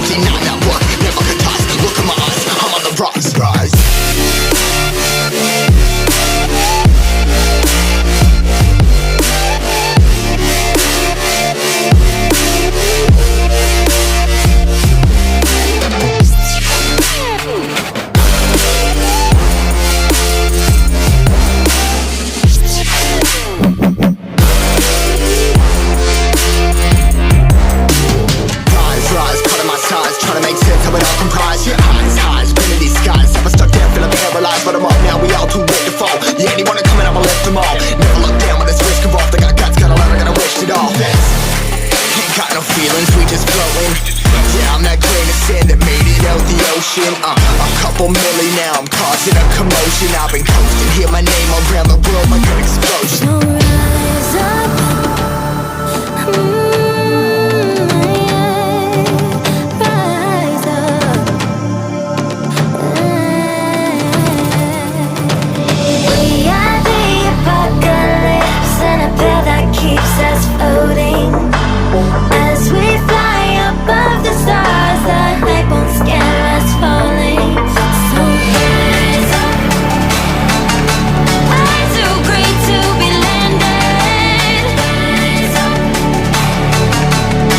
won't deny that work. Never could toss. Look in my eyes, I'm on the rise. Trying to make sense of it all comprised. Yeah, highs, been in these skies. Never stuck down, feeling paralyzed, but I'm up now, we all too late to fall. Yeah, anyone coming, I'ma lift them all. Never look down when it's risk involved. I got guts, got a lot, I gotta wish it all. Ain't got no feelings, we just flowing. Yeah, I'm that grain of sand that made it out the ocean. A couple milli now, I'm causing a commotion. I've been coasting, hear my name around the world like an explosion. So rise up. Keeps us floating as we fly above the stars. The night won't scare us falling. So rise up. I'm too great to be landed. Rise up.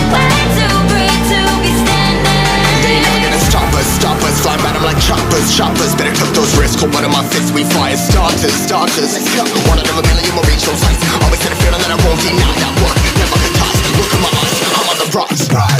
Way too great to be standing. They never gonna stop us, fly by them like choppers. Better took those risks, hold one of my fists, we fly as starters. Let's go, one out of a million, we'll reach those heights. Always had a feeling that I won't deny that work. Never could toss, look in my eyes, I'm on the rise.